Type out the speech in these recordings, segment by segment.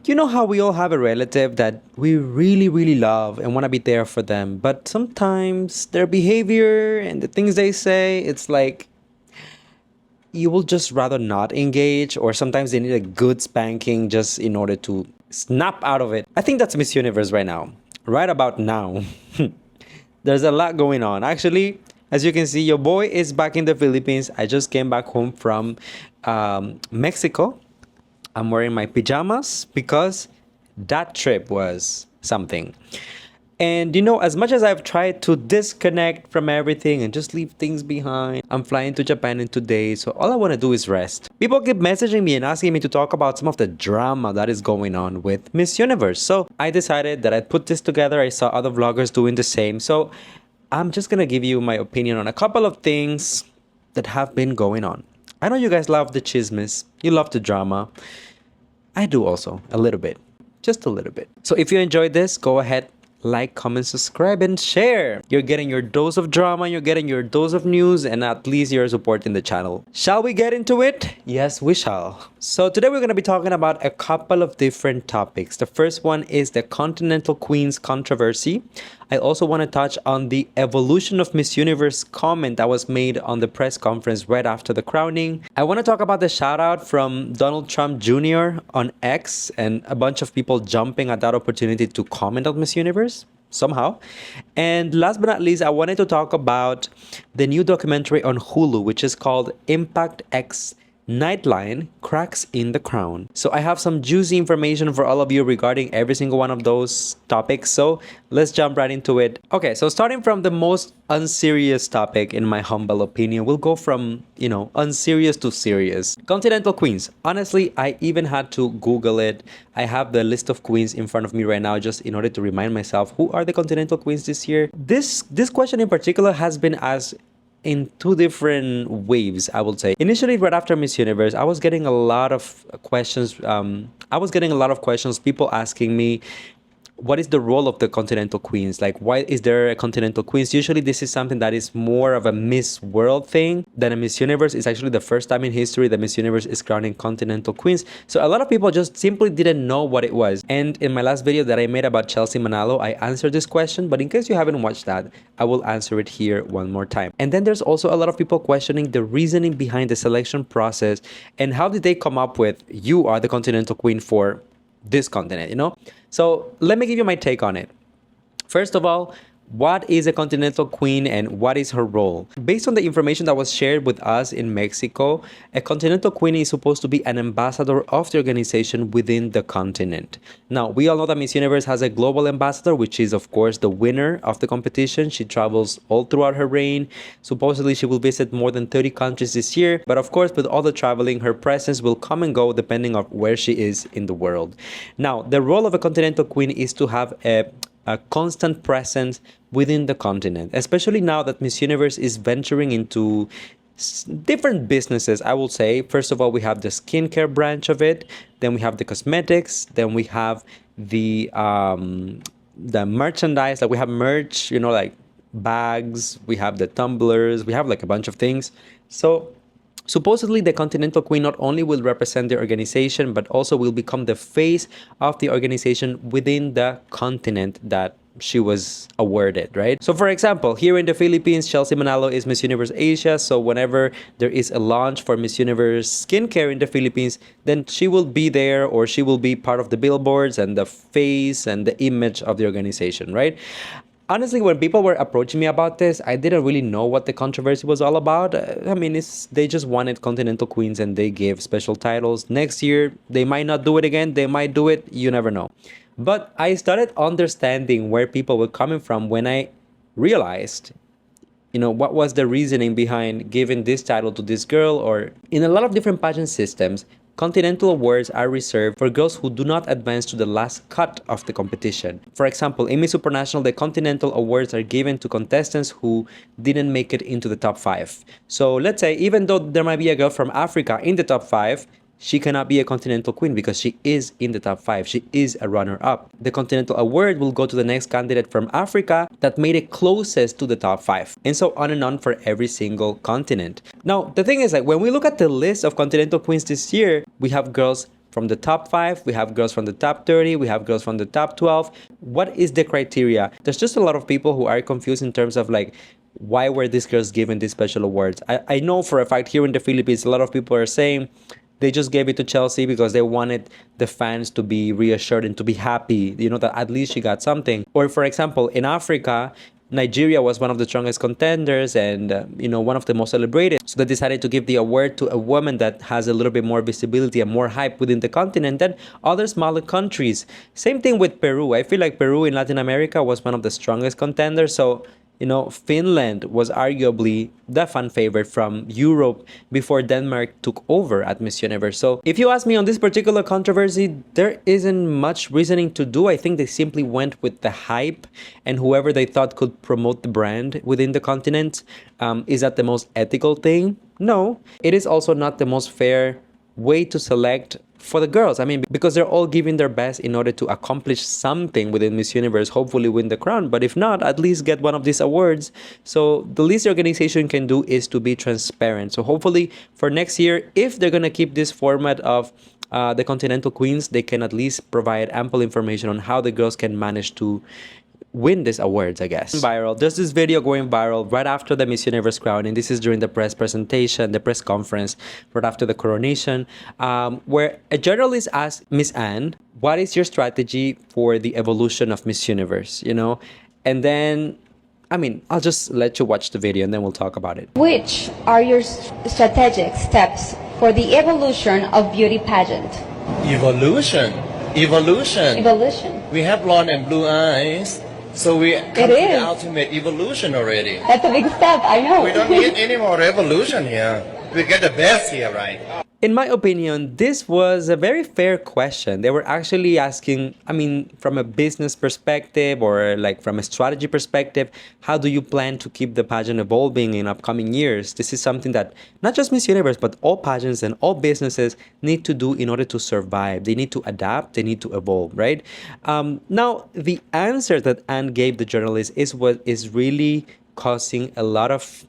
You know how we all have a relative that we really, really love and want to be there for them, but sometimes their behavior and the things they say, it's like you will just rather not engage, or sometimes they need a good spanking just in order to snap out of it. I think that's Miss Universe right now. Right about now. There's a lot going on. Actually, as you can see, your boy is back in the Philippines. I just came back home from Mexico. I'm wearing my pajamas because that trip was something. And as much as I've tried to disconnect from everything and just leave things behind, I'm flying to Japan in 2 days, so all I want to do is rest. People keep messaging me and asking me to talk about some of the drama that is going on with Miss Universe. So I decided that I'd put this together. I saw other vloggers doing the same. So I'm just going to give you my opinion on a couple of things that have been going on. I know you guys love the chismes. You love the drama. I do also, a little bit. Just a little bit. So if you enjoyed this, go ahead, like, comment, subscribe, and share. You're getting your dose of drama, you're getting your dose of news, and at least you're supporting the channel. Shall we get into it? Yes, we shall. So today we're going to be talking about a couple of different topics. The first one is the Continental Queens controversy. I also want to touch on the evolution of Miss Universe comment that was made on the press conference right after the crowning. I want to talk about the shout out from Donald Trump Jr. on X and a bunch of people jumping at that opportunity to comment on Miss Universe somehow. And last but not least, I wanted to talk about the new documentary on Hulu, which is called Impact X Nightline Cracks in the Crown. So I have some juicy information for all of you regarding every single one of those topics. So let's jump right into it. Okay, so starting from the most unserious topic, in my humble opinion, we'll go from, unserious to serious. Continental Queens. Honestly, I even had to Google it. I have the list of queens in front of me right now just in order to remind myself who are the Continental Queens this year. This question in particular has been asked in two different waves, I would say. Initially, right after Miss Universe, I was getting a lot of questions. People asking me, what is the role of the Continental Queens? Like, why is there a Continental Queens? Usually this is something that is more of a Miss World thing than a Miss Universe. It's actually the first time in history that Miss Universe is crowning Continental Queens. So a lot of people just simply didn't know what it was. And in my last video that I made about Chelsea Manalo, I answered this question. But in case you haven't watched that, I will answer it here one more time. And then there's also a lot of people questioning the reasoning behind the selection process and how did they come up with, you are the Continental Queen for this continent, So let me give you my take on it. First of all, what is a Continental Queen and what is her role? Based on the information that was shared with us in Mexico, a Continental Queen is supposed to be an ambassador of the organization within the continent. Now, we all know that Miss Universe has a global ambassador, which is, of course, the winner of the competition. She travels all throughout her reign. Supposedly, she will visit more than 30 countries this year. But of course, with all the traveling, her presence will come and go depending on where she is in the world. Now, the role of a Continental Queen is to have a constant presence within the continent, especially now that Miss Universe is venturing into different businesses, I will say. First of all, we have the skincare branch of it, then we have the cosmetics, then we have the merchandise, like we have merch, like bags, we have the tumblers, we have like a bunch of things. So supposedly, the Continental Queen not only will represent the organization, but also will become the face of the organization within the continent that she was awarded, right? So for example, here in the Philippines, Chelsea Manalo is Miss Universe Asia. So whenever there is a launch for Miss Universe skincare in the Philippines, then she will be there, or she will be part of the billboards and the face and the image of the organization, right? Honestly, when people were approaching me about this, I didn't really know what the controversy was all about. I mean, they just wanted Continental Queens and they gave special titles. Next year, they might not do it again. They might do it. You never know. But I started understanding where people were coming from when I realized, what was the reasoning behind giving this title to this girl. Or in a lot of different pageant systems, Continental awards are reserved for girls who do not advance to the last cut of the competition. For example, in Miss Supranational, the Continental awards are given to contestants who didn't make it into the top 5. So let's say, even though there might be a girl from Africa in the top 5, she cannot be a Continental Queen because she is in the top 5. She is a runner-up. The Continental Award will go to the next candidate from Africa that made it closest to the top 5. And so on and on for every single continent. Now, the thing is, when we look at the list of Continental Queens this year, we have girls from the top 5, we have girls from the top 30, we have girls from the top 12. What is the criteria? There's just a lot of people who are confused in terms of like, why were these girls given these special awards? I know for a fact here in the Philippines, a lot of people are saying they just gave it to Chelsea because they wanted the fans to be reassured and to be happy, that at least she got something. Or for example, in Africa, Nigeria was one of the strongest contenders and, one of the most celebrated. So they decided to give the award to a woman that has a little bit more visibility and more hype within the continent than other smaller countries. Same thing with Peru. I feel like Peru in Latin America was one of the strongest contenders. So Finland was arguably the fan favorite from Europe before Denmark took over at Miss Universe. So if you ask me on this particular controversy, there isn't much reasoning to do. I think they simply went with the hype and whoever they thought could promote the brand within the continent. Is that the most ethical thing? No. It is also not the most fair way to select for the girls. I mean, because they're all giving their best in order to accomplish something within Miss Universe, hopefully win the crown. But if not, at least get one of these awards. So the least the organization can do is to be transparent. So hopefully for next year, if they're going to keep this format of the Continental Queens, they can at least provide ample information on how the girls can manage to win these awards, I guess. Viral. There's this video going viral right after the Miss Universe crown, and this is during the press presentation, the press conference, right after the coronation, where a journalist asked Miss Anne, what is your strategy for the evolution of Miss Universe, And then, I'll just let you watch the video and then we'll talk about it. Which are your strategic steps for the evolution of beauty pageant? Evolution. We have blonde and blue eyes. So we come to the ultimate evolution already. That's a big step, I know. We don't need any more revolution here. We get the best here, right? In my opinion, this was a very fair question. They were actually asking, from a business perspective or like from a strategy perspective, how do you plan to keep the pageant evolving in upcoming years? This is something that not just Miss Universe, but all pageants and all businesses need to do in order to survive. They need to adapt, they need to evolve, right? Now, the answer that Anne gave the journalist is what is really causing a lot of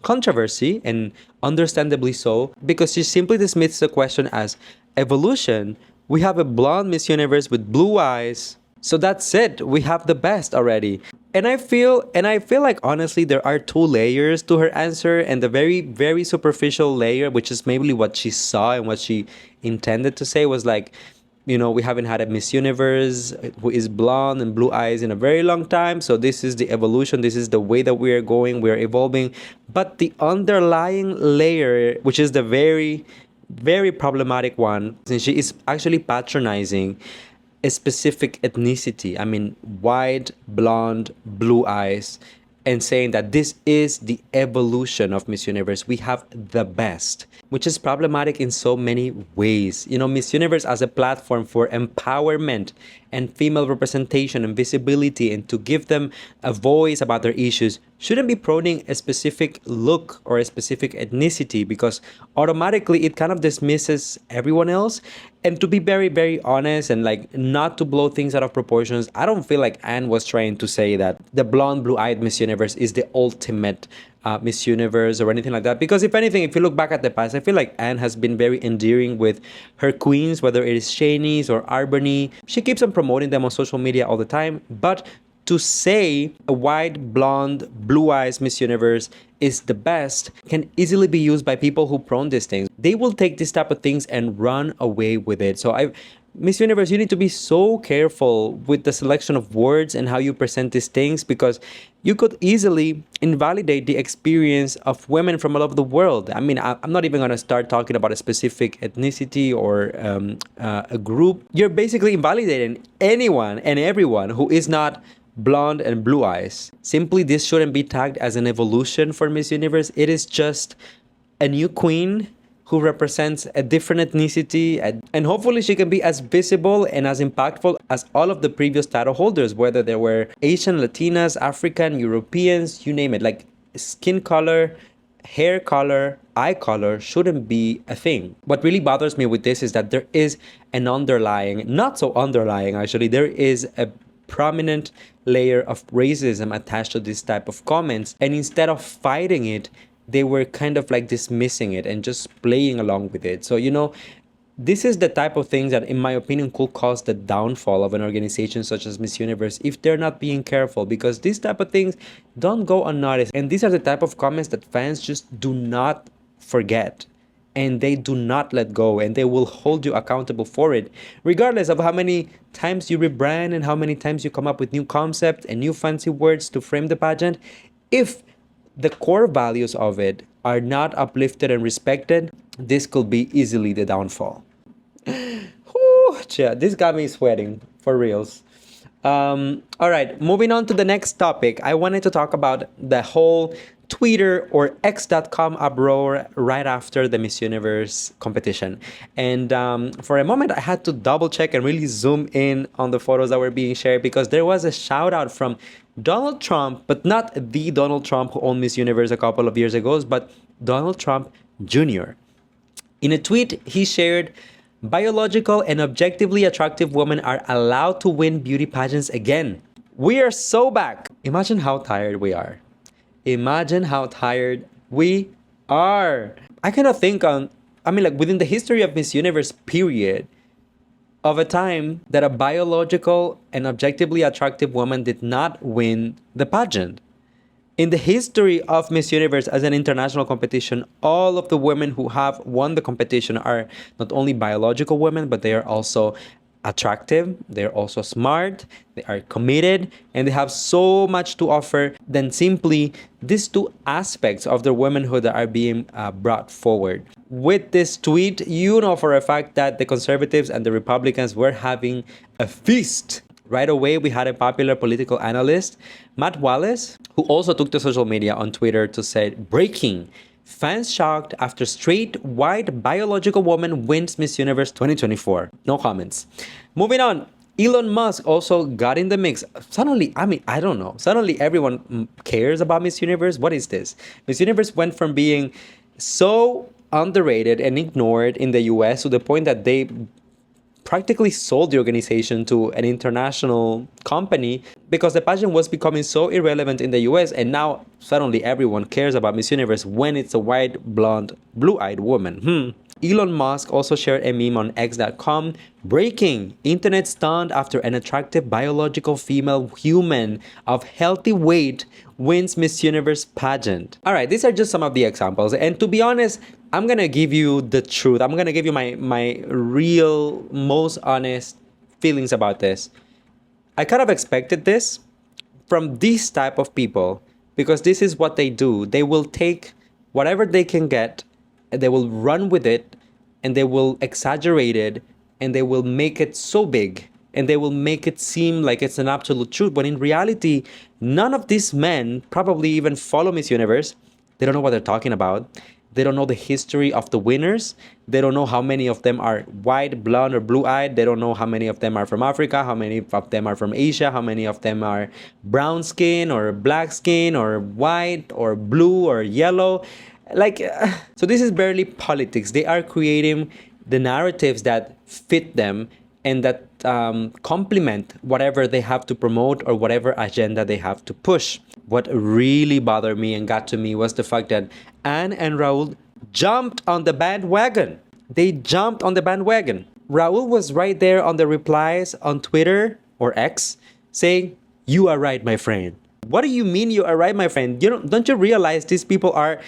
controversy, and understandably so, because she simply dismissed the question as evolution. We have a blonde Miss Universe with blue eyes, so that's it. We have the best already. And I feel like honestly there are two layers to her answer, and the very, very superficial layer, which is maybe what she saw and what she intended to say, was like, we haven't had a Miss Universe who is blonde and blue eyes in a very long time. So this is the evolution. This is the way that we are going. We are evolving. But the underlying layer, which is the very, very problematic one, since she is actually patronizing a specific ethnicity. White, blonde, blue eyes, and saying that this is the evolution of Miss Universe. We have the best, which is problematic in so many ways. Miss Universe as a platform for empowerment and female representation and visibility, and to give them a voice about their issues, shouldn't be promoting a specific look or a specific ethnicity, because automatically it kind of dismisses everyone else. And to be very, very honest and like not to blow things out of proportions, I don't feel like Anne was trying to say that the blonde, blue-eyed Miss Universe is the ultimate Miss Universe or anything like that. Because if anything, if you look back at the past, I feel like Anne has been very endearing with her queens, whether it is Shanice or Arbany. She keeps on promoting them on social media all the time. But to say a white, blonde, blue eyes Miss Universe is the best can easily be used by people who prone these things. They will take this type of things and run away with it. So Miss Universe, you need to be so careful with the selection of words and how you present these things, because you could easily invalidate the experience of women from all over the world. I'm not even going to start talking about a specific ethnicity or a group. You're basically invalidating anyone and everyone who is not blonde and blue eyes. Simply, this shouldn't be tagged as an evolution for Miss Universe. It is just a new queen who represents a different ethnicity, and hopefully she can be as visible and as impactful as all of the previous title holders, whether they were Asian, Latinas, African, Europeans, you name it. Like skin color, hair color, eye color shouldn't be a thing. What really bothers me with this is that there is an underlying, not so underlying actually, there is a prominent layer of racism attached to this type of comments, and instead of fighting it, they were kind of like dismissing it and just playing along with it. So This is the type of things that, in my opinion, could cause the downfall of an organization such as Miss Universe if they're not being careful, because these type of things don't go unnoticed. And these are the type of comments that fans just do not forget, and they do not let go, and they will hold you accountable for it, regardless of how many times you rebrand and how many times you come up with new concepts and new fancy words to frame the pageant. If the core values of it are not uplifted and respected, this could be easily the downfall. Whew, yeah, this got me sweating for reals. All right, moving on to the next topic. I wanted to talk about the whole Twitter or X.com uproar right after the Miss Universe competition. And for a moment, I had to double check and really zoom in on the photos that were being shared, because there was a shout out from Donald Trump, but not the Donald Trump who owned Miss Universe a couple of years ago, but Donald Trump Jr. In a tweet, he shared, "Biological and objectively attractive women are allowed to win beauty pageants again. We are so back." Imagine how tired we are. Imagine how tired we are. I cannot think within the history of Miss Universe, period, of a time that a biological and objectively attractive woman did not win the pageant. In the history of Miss Universe as an international competition, all of the women who have won the competition are not only biological women, but they are also attractive, they're also smart, they are committed, and they have so much to offer than simply these two aspects of their womanhood that are being brought forward. With this tweet, you know for a fact that the conservatives and the Republicans were having a feast. Right away, we had a popular political analyst, Matt Wallace, who also took to social media on Twitter to say, "Breaking. Fans shocked after straight, white, biological woman wins Miss Universe 2024. No comments. Moving on. Elon Musk also got in the mix. Suddenly, I don't know. Suddenly, everyone cares about Miss Universe. What is this? Miss Universe went from being so underrated and ignored in the US to the point that they practically sold the organization to an international company because the pageant was becoming so irrelevant in the US, and now suddenly everyone cares about Miss Universe when it's a white, blonde, blue-eyed woman. Elon Musk also shared a meme on X.com. Breaking. Internet stunned after an attractive biological female human of healthy weight wins Miss Universe pageant. All right, these are just some of the examples. And to be honest, I'm going to give you the truth. I'm going to give you my real, most honest feelings about this. I kind of expected this from these type of people, because this is what they do. They will take whatever they can get, and they will run with it, and they will exaggerate it, and they will make it so big, and they will make it seem like it's an absolute truth. But in reality, none of these men probably even follow Miss Universe. They don't know what they're talking about. They don't know the history of the winners. They don't know how many of them are white, blonde, or blue-eyed. They don't know how many of them are from Africa, how many of them are from Asia, how many of them are brown skin or black skin or white or blue or yellow. So this is barely politics. They are creating the narratives that fit them and that complement whatever they have to promote or whatever agenda they have to push. What really bothered me and got to me was the fact that Anne and Raul jumped on the bandwagon. They jumped on the bandwagon. Raul was right there on the replies on Twitter or X saying, "You are right, my friend." What do you mean you are right, my friend? Don't you realize these people are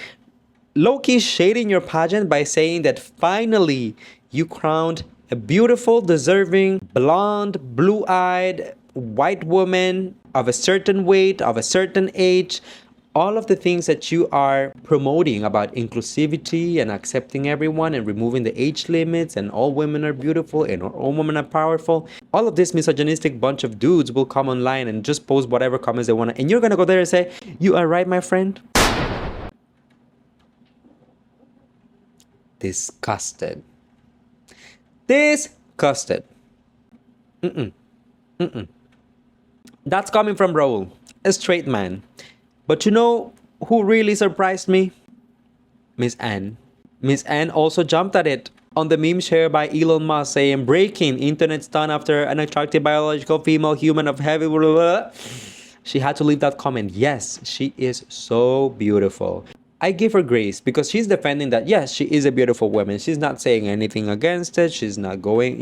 low-key shading your pageant by saying that finally you crowned a beautiful, deserving, blonde, blue-eyed, white woman of a certain weight, of a certain age, all of the things that you are promoting about inclusivity and accepting everyone and removing the age limits and all women are beautiful and all women are powerful. All of this misogynistic bunch of dudes will come online and just post whatever comments they want. And you're going to go there and say, "You are right, my friend." Disgusted. Disgusted. That's coming from Raul, a straight man. But you know who really surprised me? Miss Anne. Miss Anne also jumped at it on the meme shared by Elon Musk saying, "Breaking. Internet stunned after an attractive biological female human of heavy..." Blah, blah, blah. She had to leave that comment. Yes, she is so beautiful. I give her grace because she's defending that, yes, she is a beautiful woman. She's not saying anything against it. She's not going,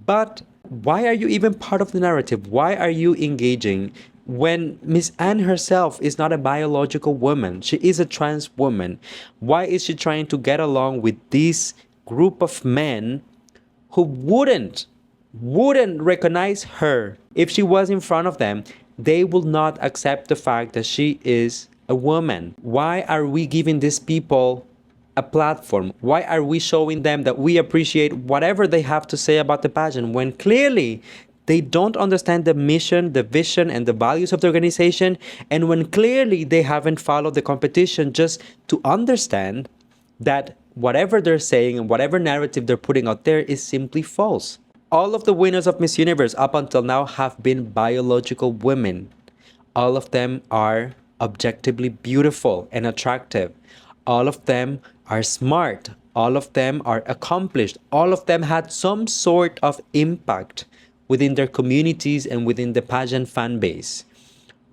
But why are you even part of the narrative? Why are you engaging when Miss Anne herself is not a biological woman? She is a trans woman. Why is she trying to get along with this group of men who wouldn't recognize her if she was in front of them? They will not accept the fact that she is a woman. Why are we giving these people a platform? Why are we showing them that we appreciate whatever they have to say about the pageant when clearly they don't understand the mission, the vision, and the values of the organization, and when clearly they haven't followed the competition just to understand that whatever they're saying and whatever narrative they're putting out there is simply false? All of the winners of Miss Universe up until now have been biological women. All of them are objectively beautiful and attractive. All of them are smart. All of them are accomplished. All of them had some sort of impact within their communities and within the pageant fan base.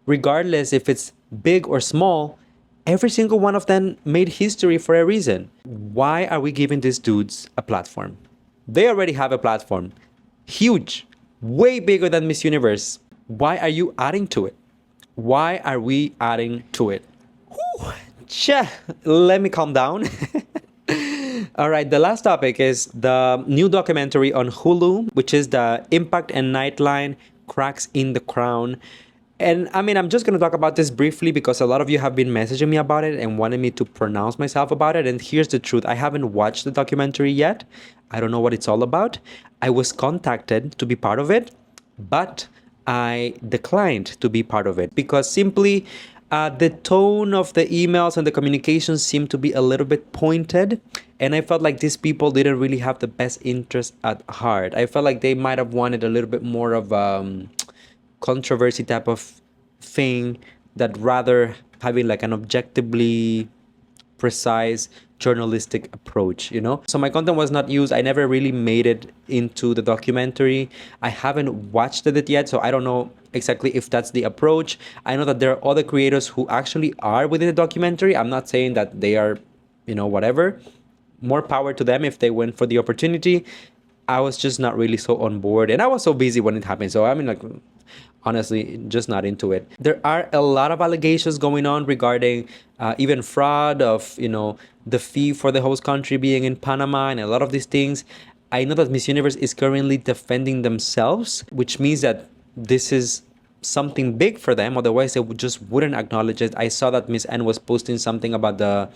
Regardless if it's big or small, every single one of them made history for a reason. Why are we giving these dudes a platform? They already have a platform. Huge. Way bigger than Miss Universe. Why are you adding to it? Why are we adding to it? Whew. Let me calm down. All right, the last topic is the new documentary on Hulu, which is the Impact and Nightline Cracks in the Crown. And I mean, I'm just going to talk about this briefly because a lot of you have been messaging me about it and wanted me to pronounce myself about it. And here's the truth. I haven't watched the documentary yet. I don't know what it's all about. I was contacted to be part of it, but I declined to be part of it because simply the tone of the emails and the communications seemed to be a little bit pointed. And I felt like these people didn't really have the best interest at heart. I felt like they might have wanted a little bit more of controversy type of thing that rather having like an objectively precise journalistic approach, So my content was not used. I never really made it into the documentary. I haven't watched it yet, so I don't know exactly if that's the approach. I know that there are other creators who actually are within the documentary. I'm not saying that they are, whatever. More power to them if they went for the opportunity. I was just not really so on board, and I was so busy when it happened. So I mean, like, honestly, just not into it. There are a lot of allegations going on regarding even fraud of, the fee for the host country being in Panama and a lot of these things. I know that Miss Universe is currently defending themselves, which means that this is something big for them. Otherwise, they just wouldn't acknowledge it. I saw that Miss Anne was posting something about the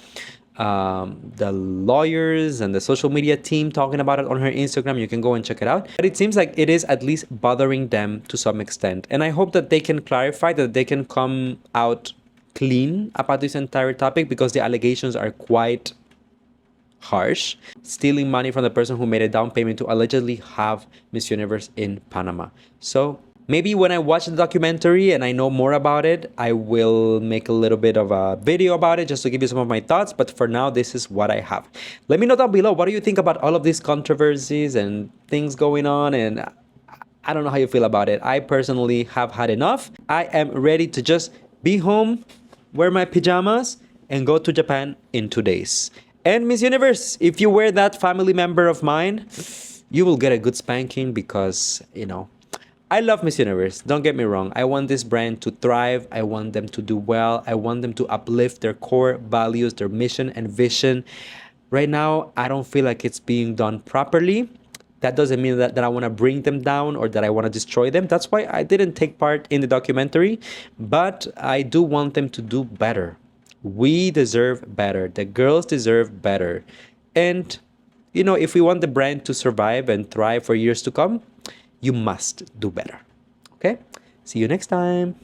lawyers and the social media team talking about it on her Instagram. You can go and check it out. But it seems like it is at least bothering them to some extent. And I hope that they can clarify, that they can come out clean about this entire topic because the allegations are quite harsh. Stealing money from the person who made a down payment to allegedly have Miss Universe in Panama. So maybe when I watch the documentary and I know more about it, I will make a little bit of a video about it just to give you some of my thoughts. But for now, this is what I have. Let me know down below, what do you think about all of these controversies and things going on? And I don't know how you feel about it. I personally have had enough. I am ready to just be home, wear my pajamas, and go to Japan in 2 days. And Miss Universe, if you were that family member of mine, you will get a good spanking because, I love Miss Universe. Don't get me wrong. I want this brand to thrive. I want them to do well. I want them to uplift their core values, their mission and vision. Right now, I don't feel like it's being done properly. That doesn't mean that I want to bring them down or that I want to destroy them. That's why I didn't take part in the documentary. But I do want them to do better. We deserve better. The girls deserve better. And, if we want the brand to survive and thrive for years to come, you must do better. Okay? See you next time.